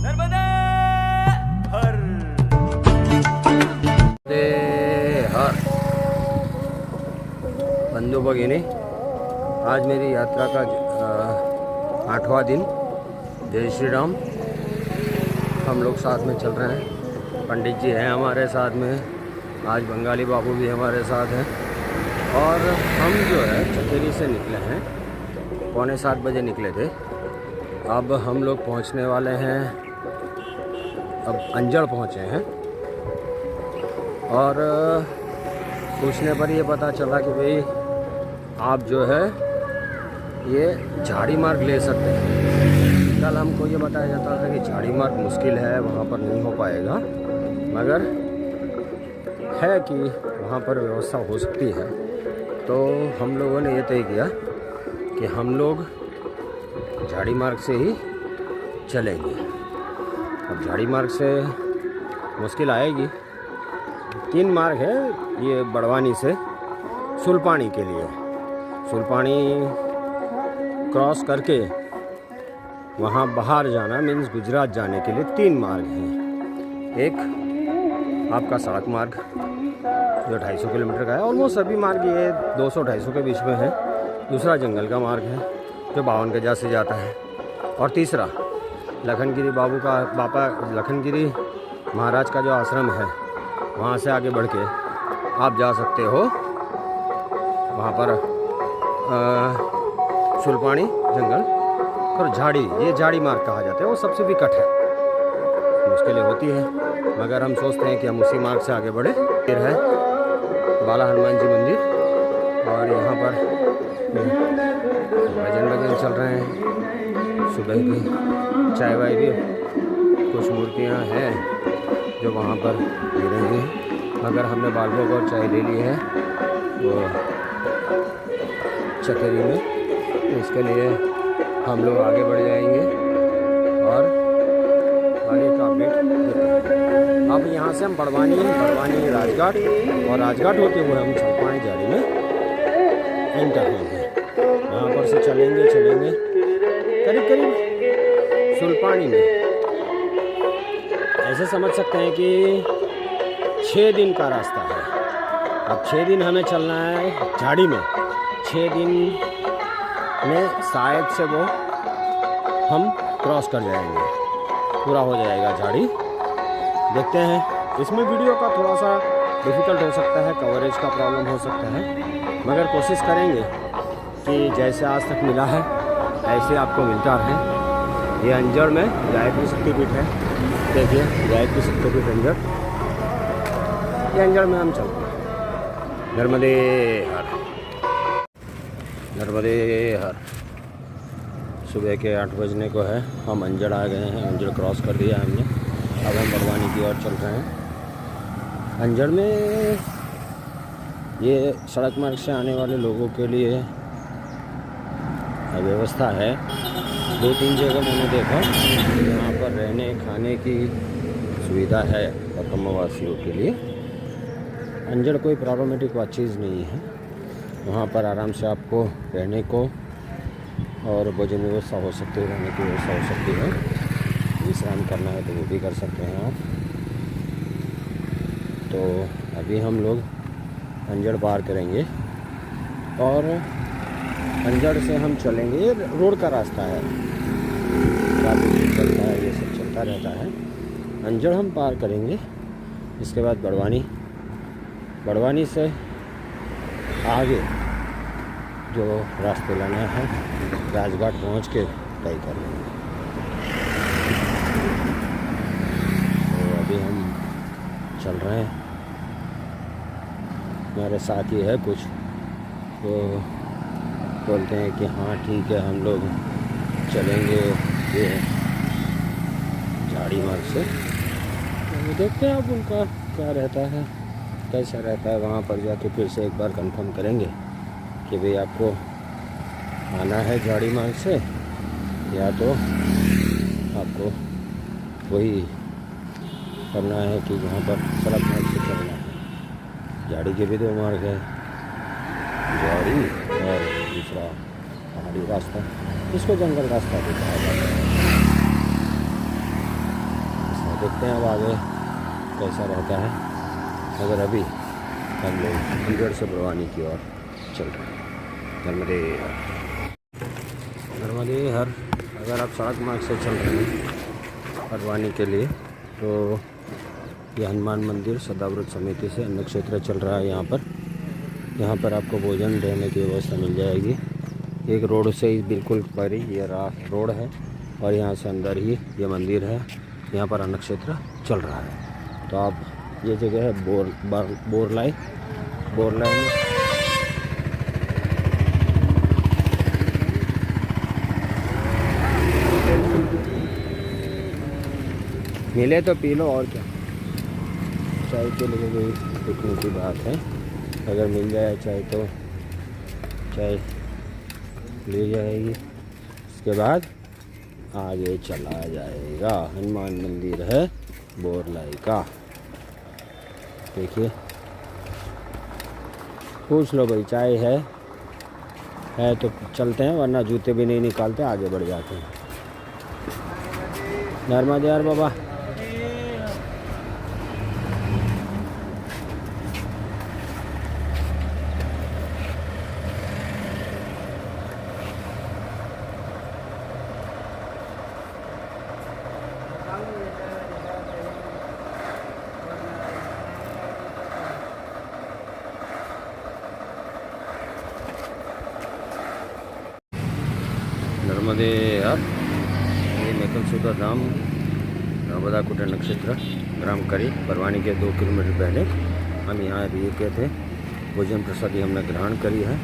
नर्मदे हर हर बंधु भगिनी, आज मेरी यात्रा का 8वां दिन। जय श्री राम। हम लोग साथ में चल रहे हैं। पंडित जी हैं हमारे साथ में, आज बंगाली बाबू भी हमारे साथ हैं। और हम जो है चकेरी से निकले हैं, 6:45 बजे निकले थे। अब हम लोग पहुंचने वाले हैं, अब अंजड़ पहुंचे हैं। और पूछने पर ये पता चला कि भाई आप जो है ये झाड़ी मार्ग ले सकते हैं। कल हमको ये बताया जाता था कि झाड़ी मार्ग मुश्किल है, वहाँ पर नहीं हो पाएगा, मगर है कि वहाँ पर व्यवस्था हो सकती है। तो हम लोगों ने ये तय किया कि हम लोग झाड़ी मार्ग से ही चलेंगे। अब झाड़ी मार्ग से मुश्किल आएगी। 3 मार्ग है ये बड़वानी से सुलपानी के लिए। सुलपानी क्रॉस करके वहाँ बाहर जाना मीन्स गुजरात जाने के लिए 3 मार्ग हैं। एक आपका सड़क मार्ग जो 250 किलोमीटर का है, ऑलमोस्ट सभी मार्ग ये 200-250 के बीच में है। दूसरा जंगल का मार्ग है जो 52 गजा से जाता है। और तीसरा लखनगिरी बाबू का बापा लखनगिरी महाराज का जो आश्रम है, वहाँ से आगे बढ़ के आप जा सकते हो वहाँ पर सुलपानी जंगल और झाड़ी, ये झाड़ी मार्ग कहा जाता है। वो सबसे विकट है, मुश्किलें होती है, मगर हम सोचते हैं कि हम उसी मार्ग से आगे बढ़े। फिर है बाला हनुमान जी मंदिर और यहाँ पर भजन चल रहे हैं। सुबह की चाय वाय भी, कुछ मूर्तियाँ हैं जो वहाँ पर गिरेंगी, मगर हमने बालभोग और चाय ले ली है वो चकेरी में। इसके लिए हम लोग आगे बढ़ जाएंगे और आगे का अपडेट देते हैं। अब यहाँ से हम बड़वानी राजघाट और राजघाट होते हुए हम सुलपानी झाड़ी में एंटर होंगे। यहाँ पर से चलेंगे करीब सुलपानी में। ऐसे समझ सकते हैं कि 6 दिन का रास्ता है। अब 6 दिन हमें चलना है झाड़ी में। 6 दिन में शायद से वो हम क्रॉस कर जाएंगे, पूरा हो जाएगा झाड़ी। देखते हैं। इसमें वीडियो का थोड़ा सा डिफ़िकल्ट हो सकता है, कवरेज का प्रॉब्लम हो सकता है, मगर कोशिश करेंगे कि जैसे आज तक मिला है ऐसे आपको मिलता रहे। ये अंजड़ में गायत्री शक्तिपीठ है। देखिए गायत्री शक्तिपीठ अंजड़, ये अंजड़ में हम चलते हैं। नर्मदे हर, नर्मदे हर। सुबह के 8 बजने को है, हम अंजड़ आ गए हैं। अंजड़ क्रॉस कर दिया हमने। अब हम बड़वानी की ओर चल रहे हैं। अंजड़ में ये सड़क मार्ग से आने वाले लोगों के लिए व्यवस्था है। 2-3 जगह मैंने देखा यहाँ पर रहने खाने की सुविधा है पकमवासियों के लिए। अंजड़ कोई प्रॉब्लमेटिक चीज़ नहीं है। वहाँ पर आराम से आपको रहने को और भोजन व्यवस्था हो सकती है, रहने की व्यवस्था हो सकती है। विश्राम करना है तो वो भी कर सकते हैं आप। तो अभी हम लोग अंजड़ पार करेंगे और अंजड़ से हम चलेंगे। ये रोड का रास्ता है, ट्रैफिक चलता है, ये सब चलता रहता है। अंजड़ हम पार करेंगे, इसके बाद बड़वानी से आगे जो रास्ते लाना है राजघाट पहुंच के तय कर लेंगे। तो अभी हम चल रहे हैं। हमारे साथ ही है कुछ, तो बोलते हैं कि हाँ ठीक है हम लोग चलेंगे ये झाड़ी मार्ग से। तो देखते हैं अब उनका क्या रहता है, कैसा रहता है। वहाँ पर जाके फिर से एक बार कंफर्म करेंगे कि भाई आपको आना है झाड़ी मार्ग से या तो आपको वही करना है कि वहाँ पर सड़क मार्ग से चलना है। झाड़ी के भी 2 मार्ग है, झाड़ी और दूसरा पहाड़ी रास्ता, इसको जंगल रास्ता भी कहा जाता है। देखते हैं अब आगे कैसा रहता है। अगर अभी हम लोग अलीगढ़ से बड़वानी की ओर चल रहे हैं। नर्मदे हर अगर आप सड़क मार्ग से चल रहे हैं बड़वानी के लिए तो ये हनुमान मंदिर सदाव्रत समिति से अन्न क्षेत्र चल रहा है। यहाँ पर आपको भोजन रहने की व्यवस्था मिल जाएगी। एक रोड से ही बिल्कुल पर ही ये रोड है और यहाँ से अंदर ही ये मंदिर है। यहाँ पर अन्न क्षेत्र चल रहा है। तो आप ये जगह है बोरलाई में मिले तो पी लो और क्या, चाय के लिए कोई रुकने की बात है। अगर मिल जाए चाय तो चाय ले जाएगी, उसके बाद आगे चला जाएगा। हनुमान मंदिर है बोरलाई का। देखिए पूछ लो भाई चाय है तो चलते हैं, वरना जूते भी नहीं निकालते आगे बढ़ जाते हैं। नर्मदे यार बाबा। नर्मदे यार ये मेकलसूत्र धाम नर्मदा कुटीर नक्षत्र ग्राम करी बड़वानी के 2 किलोमीटर पहले हम यहाँ रुके थे। भोजन प्रसादी हमने ग्रहण करी है।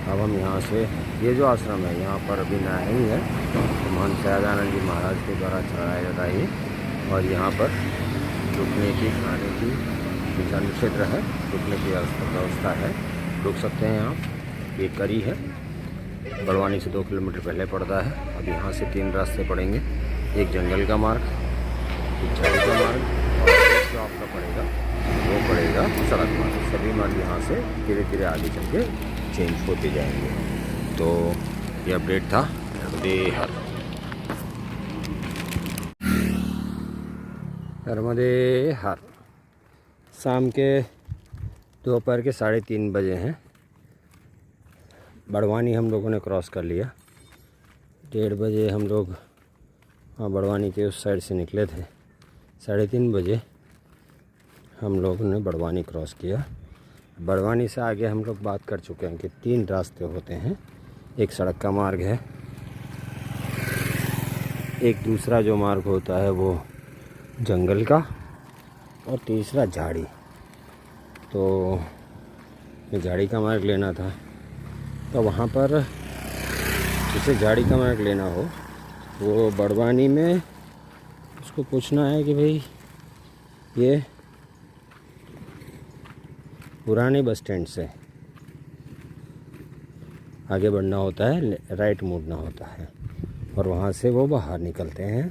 अब हम यहाँ से ये जो आश्रम है यहाँ पर अभी नया ही है, तो महंत सयादानंद जी महाराज के द्वारा चलाया जाता है। और यहाँ पर रुकने की खाने की विचार क्षेत्र है, रुकने की व्यवस्था है, रुक सकते हैं आप। ये करी है बड़वानी से 2 किलोमीटर पहले पड़ता है। अब यहाँ से 3 रास्ते पड़ेंगे, एक जंगल का मार्ग, एक झाड़ी का मार्ग और एक जो आपका पड़ेगा वो पड़ेगा सड़क मार्ग। सभी मार्ग यहाँ से धीरे धीरे आगे चल के चेंज होते जाएंगे। तो ये अपडेट था नर्मदे हर। नर्मदे हर शाम के दोपहर के 3:30 बजे हैं। बड़वानी हम लोगों ने क्रॉस कर लिया। 1:30 बजे हम लोग बड़वानी के उस साइड से निकले थे। 3:30 बजे हम लोगों ने बड़वानी क्रॉस किया। बड़वानी से आगे हम लोग बात कर चुके हैं कि 3 रास्ते होते हैं। एक सड़क का मार्ग है, एक दूसरा जो मार्ग होता है वो जंगल का, और तीसरा झाड़ी। तो ये झाड़ी का मार्ग लेना था। तो वहाँ पर जिसे झाड़ी का मार्ग लेना हो वो बड़वानी में उसको पूछना है कि भाई ये पुराने बस स्टैंड से आगे बढ़ना होता है, राइट मुड़ना होता है, और वहाँ से वो बाहर निकलते हैं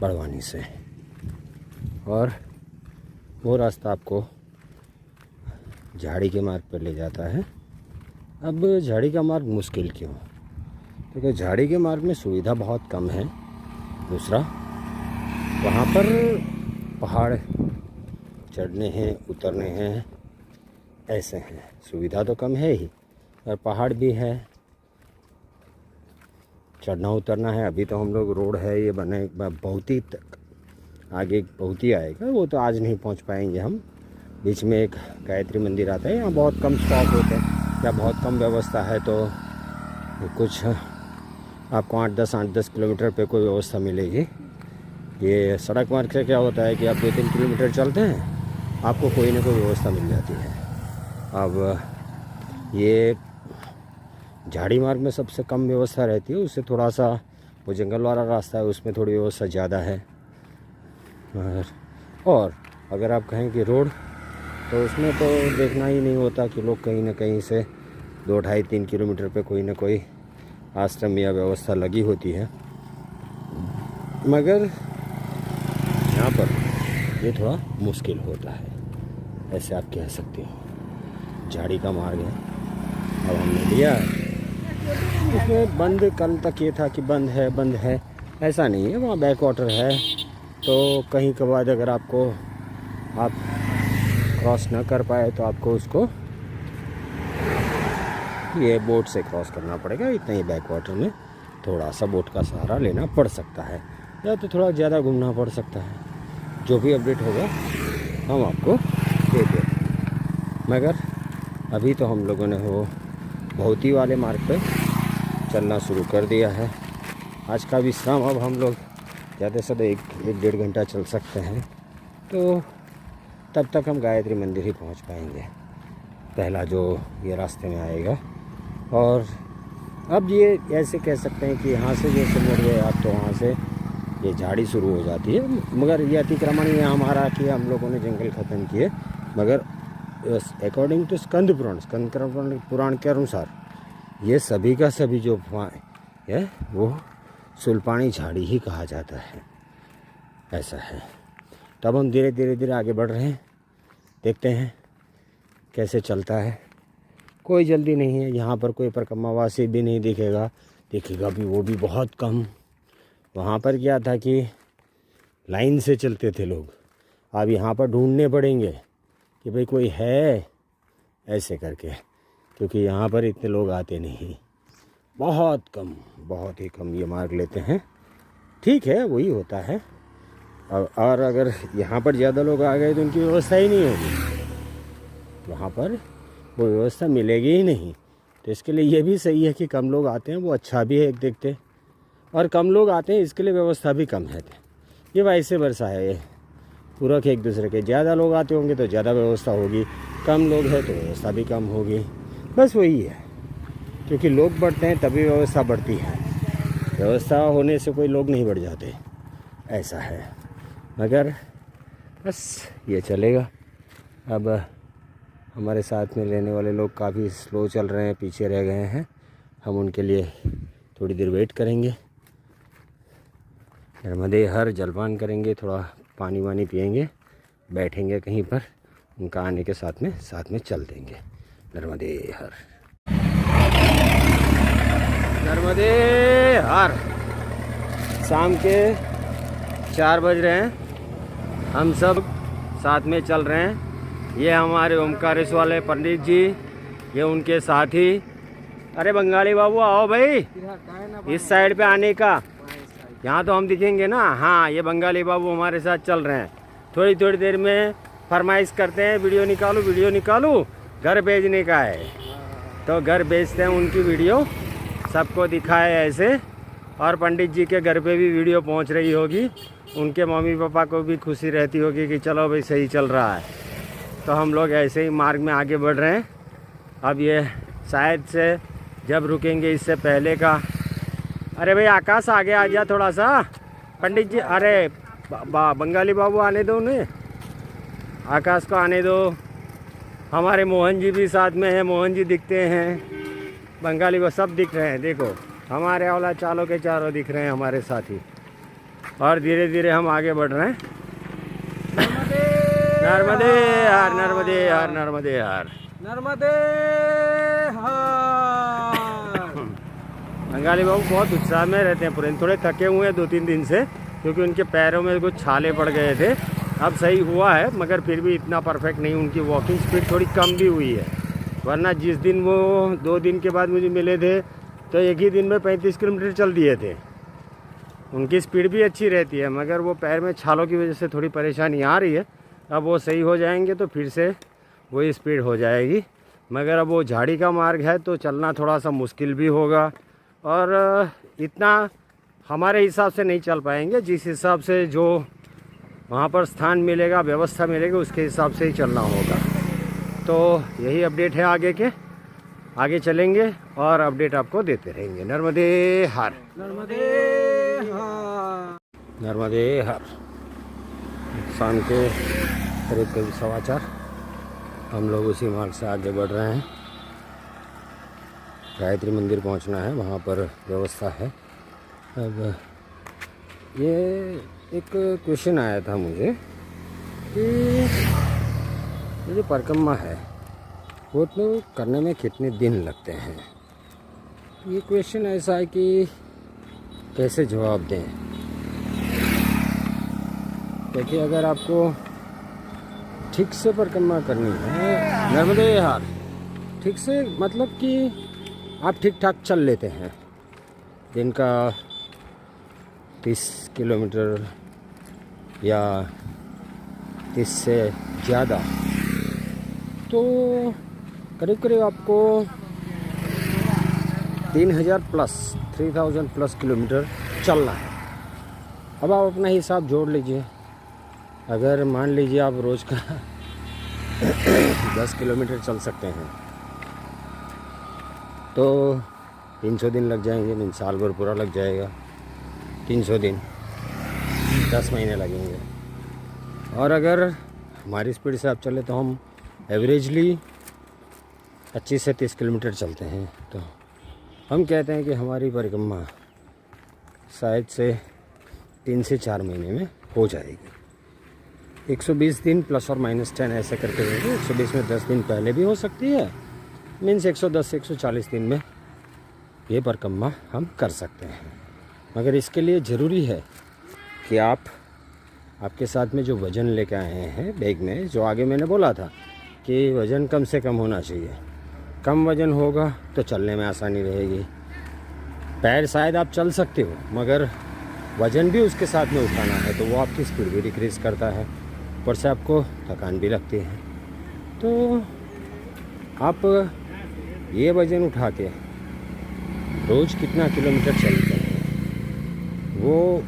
बड़वानी से। और वो रास्ता आपको झाड़ी के मार्ग पर ले जाता है। अब झाड़ी का मार्ग मुश्किल क्यों? क्योंकि झाड़ी के मार्ग में सुविधा बहुत कम है। दूसरा वहाँ पर पहाड़ चढ़ने हैं, उतरने हैं, ऐसे हैं। सुविधा तो कम है ही, और पहाड़ भी है, चढ़ना उतरना है। अभी तो हम लोग रोड है ये बने बहुत ही तक आगे बहुत ही आएगा, वो तो आज नहीं पहुँच पाएंगे हम। बीच में एक गायत्री मंदिर आता है, यहाँ बहुत कम स्टॉप होते हैं या बहुत कम व्यवस्था है, तो कुछ आपको 8-10 किलोमीटर पे कोई व्यवस्था मिलेगी। ये सड़क मार्ग से क्या होता है कि आप 2-3 किलोमीटर चलते हैं, आपको कोई ना कोई व्यवस्था मिल जाती है। अब ये झाड़ी मार्ग में सबसे कम व्यवस्था रहती है, उससे थोड़ा सा वो जंगल वाला रास्ता है, उसमें थोड़ी व्यवस्था ज़्यादा है। और अगर आप कहें कि रोड, तो उसमें तो देखना ही नहीं होता कि लोग कहीं ना कहीं से 2-2.5-3 किलोमीटर पे कोई ना कोई आश्रम या व्यवस्था लगी होती है। मगर यहाँ पर ये थोड़ा मुश्किल होता है, ऐसे आप कह सकते हो। झाड़ी का मार्ग है, अब हमने लिया। इसमें बंद, कल तक ये था कि बंद है, ऐसा नहीं है। वहाँ बैक वाटर है, तो कहीं के बाद अगर आपको आप क्रॉस ना कर पाए तो आपको उसको ये बोट से क्रॉस करना पड़ेगा। इतना ही बैक वाटर में थोड़ा सा बोट का सहारा लेना पड़ सकता है या तो थोड़ा ज़्यादा घूमना पड़ सकता है। जो भी अपडेट होगा हम आपको दे दें। मगर अभी तो हम लोगों ने वो भौती वाले मार्ग पे चलना शुरू कर दिया है। आज का विश्राम अब हम लोग ज़्यादा से ज़्यादा एक डेढ़ घंटा चल सकते हैं, तो तब तक हम गायत्री मंदिर ही पहुंच पाएंगे, पहला जो ये रास्ते में आएगा। और अब ये ऐसे कह सकते हैं कि यहाँ से जैसे मुड़ गए आप तो वहाँ से ये झाड़ी शुरू हो जाती है। मगर ये अतिक्रमण ये हमारा कि हम लोगों ने जंगल ख़त्म किए, मगर अकॉर्डिंग टू स्कंद पुराण के अनुसार ये सभी का सभी जो है वो सुल्पानी झाड़ी ही कहा जाता है। ऐसा है। तब हम धीरे धीरे आगे बढ़ रहे हैं, देखते हैं कैसे चलता है। कोई जल्दी नहीं है। यहाँ पर कोई परिक्रमावासी भी नहीं दिखेगा भी, वो भी बहुत कम। वहाँ पर क्या था कि लाइन से चलते थे लोग, अब यहाँ पर ढूंढने पड़ेंगे कि भाई कोई है ऐसे करके, क्योंकि यहाँ पर इतने लोग आते नहीं, बहुत कम, बहुत ही कम ये मार्ग लेते हैं। ठीक है, वही होता है। और अगर यहाँ पर ज़्यादा लोग आ गए तो उनकी व्यवस्था ही नहीं होगी, वहाँ पर वो व्यवस्था मिलेगी ही नहीं। तो इसके लिए ये भी सही है कि कम लोग आते हैं, वो अच्छा भी है एक देखते, और कम लोग आते हैं इसके लिए व्यवस्था भी कम है। ये वैसे वर्षा है, ये पूरक एक दूसरे के। ज़्यादा लोग आते होंगे तो ज़्यादा व्यवस्था होगी, कम लोग हैं तो व्यवस्था भी कम होगी। बस वही है, क्योंकि लोग बढ़ते हैं तभी व्यवस्था बढ़ती है। व्यवस्था होने से कोई लोग नहीं बढ़ जाते, ऐसा है। मगर बस ये चलेगा। अब हमारे साथ में रहने वाले लोग काफ़ी स्लो चल रहे हैं, पीछे रह गए हैं। हम उनके लिए थोड़ी देर वेट करेंगे, नर्मदे हर जलपान करेंगे, थोड़ा पानी वानी पिएंगे, बैठेंगे कहीं पर, उनका आने के साथ में चल देंगे। नर्मदे हर, नर्मदे हर। शाम के 4 बज रहे हैं, हम सब साथ में चल रहे हैं। ये हमारे ओमकारेश्वर वाले पंडित जी, ये उनके साथी। अरे बंगाली बाबू आओ भाई, इस साइड पे आने का, यहाँ तो हम दिखेंगे ना। हाँ, ये बंगाली बाबू हमारे साथ चल रहे हैं। थोड़ी देर में फरमाइश करते हैं वीडियो निकालूँ, घर भेजने का है, तो घर भेजते हैं उनकी वीडियो, सबको दिखाए ऐसे। और पंडित जी के घर पे भी वीडियो पहुंच रही होगी, उनके मम्मी पापा को भी खुशी रहती होगी कि चलो भाई सही चल रहा है। तो हम लोग ऐसे ही मार्ग में आगे बढ़ रहे हैं। अब ये शायद से जब रुकेंगे इससे पहले का। अरे भाई आकाश आगे आ जा थोड़ा सा, पंडित जी। अरे बंगाली बाबू आने दो उन्हें, आकाश को आने दो। हमारे मोहन जी भी साथ में हैं, मोहन जी दिखते हैं, बंगाली वो सब दिख रहे हैं। देखो हमारे वाला चारों के चारों दिख रहे हैं हमारे साथी। और धीरे धीरे हम आगे बढ़ रहे हैं। नर्मदे हर, नर्मदे हर, नर्मदे हर, नर्मदे हर। बंगाली बाबू बहुत उत्साह में रहते हैं पूरे। थोड़े थके हुए हैं 2-3 दिन से, क्योंकि उनके पैरों में कुछ छाले पड़ गए थे। अब सही हुआ है, मगर फिर भी इतना परफेक्ट नहीं। उनकी वॉकिंग स्पीड थोड़ी कम भी हुई है, वरना जिस दिन वो 2 दिन के बाद मुझे मिले थे तो एक ही दिन में 35 किलोमीटर चल दिए थे। उनकी स्पीड भी अच्छी रहती है, मगर वो पैर में छालों की वजह से थोड़ी परेशानी आ रही है। अब वो सही हो जाएंगे तो फिर से वही स्पीड हो जाएगी। मगर अब वो झाड़ी का मार्ग है तो चलना थोड़ा सा मुश्किल भी होगा, और इतना हमारे हिसाब से नहीं चल पाएंगे। जिस हिसाब से जो वहाँ पर स्थान मिलेगा, व्यवस्था मिलेगी, उसके हिसाब से ही चलना होगा। तो यही अपडेट है आगे के, आगे चलेंगे और अपडेट आपको देते रहेंगे। नर्मदे हर, नर्मदे हर, नर्मदे हर। शाम के करीब 4:15 हम लोग उसी मार्ग से आगे बढ़ रहे हैं। गायत्री मंदिर पहुंचना है, वहाँ पर व्यवस्था है। अब ये एक क्वेश्चन आया था मुझे कि ये जो परिक्रमा है वो तो करने में कितने दिन लगते हैं। ये क्वेश्चन ऐसा है कि कैसे जवाब दें। देखिए, अगर आपको ठीक से परिक्रमा करनी है नर्मदे हार, ठीक से मतलब कि आप ठीक ठाक चल लेते हैं, दिन का 30 किलोमीटर या 30 से ज़्यादा, तो करीब करीब आपको 3000 प्लस किलोमीटर चलना है। अब आप अपना हिसाब जोड़ लीजिए। अगर मान लीजिए आप रोज़ का 10 किलोमीटर चल सकते हैं तो 300 दिन लग जाएंगे, मीन साल भर पूरा लग जाएगा। 300 दिन 10 महीने लगेंगे। और अगर हमारी स्पीड से आप चले तो हम एवरेजली 25 से 30 किलोमीटर चलते हैं, तो हम कहते हैं कि हमारी परिक्रमा शायद से 3 से 4 महीने में हो जाएगी। 120 दिन प्लस और माइनस 10 ऐसे करके देंगे। 120 में 10 दिन पहले भी हो सकती है, मीन्स 110 से 140 दिन में ये परिक्रमा हम कर सकते हैं। मगर इसके लिए ज़रूरी है कि आपके साथ में जो वज़न लेके आए हैं बैग में, जो आगे मैंने बोला था कि वज़न कम से कम होना चाहिए। कम वज़न होगा तो चलने में आसानी रहेगी। पैर शायद आप चल सकते हो, मगर वज़न भी उसके साथ में उठाना है तो वो आपकी स्पीड भी डिक्रीज़ करता है, ऊपर से आपको थकान भी लगती है। तो आप ये वज़न उठा के रोज़ कितना किलोमीटर चलते हैं वो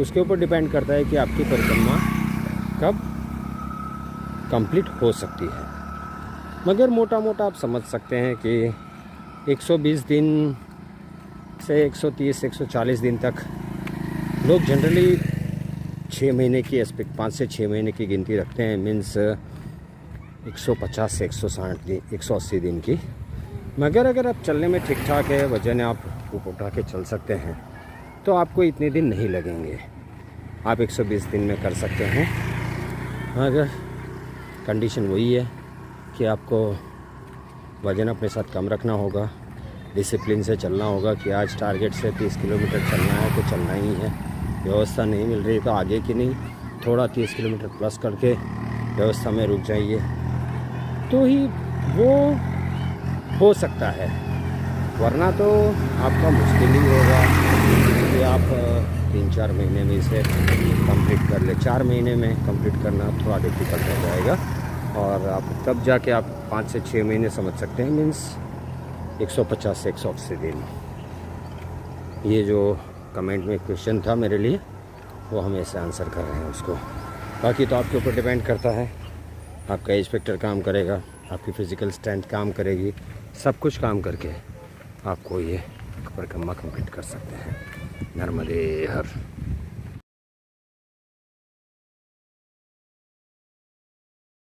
उसके ऊपर डिपेंड करता है कि आपकी परिक्रमा कब कंप्लीट हो सकती है। मगर मोटा मोटा आप समझ सकते हैं कि 120 दिन से 130 140 दिन तक लोग जनरली 6 महीने की एस्पेक्ट 5 से 6 महीने की गिनती रखते हैं, मीन्स 150 से 160 दिन 180 दिन की। मगर अगर आप चलने में ठीक ठाक है, वजन आप ऊपर उठा के चल सकते हैं तो आपको इतने दिन नहीं लगेंगे। आप 120 दिन में कर सकते हैं। मगर कंडीशन वही है कि आपको वज़न अपने साथ कम रखना होगा, डिसिप्लिन से चलना होगा कि आज टारगेट से 30 किलोमीटर चलना है तो चलना ही है। व्यवस्था नहीं मिल रही तो आगे की नहीं, थोड़ा 30 किलोमीटर प्लस करके व्यवस्था में रुक जाइए तो ही वो हो सकता है, वरना तो आपका मुश्किल ही होगा कि आप 3-4 महीने में इसे कंप्लीट कर ले। 4 महीने में कंप्लीट करना थोड़ा डिफिकल्ट हो जाएगा और आप तब जाके आप 5 से 6 महीने समझ सकते हैं, मीन्स 150 से 180 दिन। ये जो कमेंट में क्वेश्चन था मेरे लिए, वो हम ऐसे आंसर कर रहे हैं उसको। बाकी तो आपके ऊपर डिपेंड करता है, आपका एज फैक्टर काम करेगा, आपकी फ़िज़िकल स्ट्रेंथ काम करेगी, सब कुछ काम करके आपको ये परिक्रमा कंप्लीट कर सकते हैं। नर्मदे हर।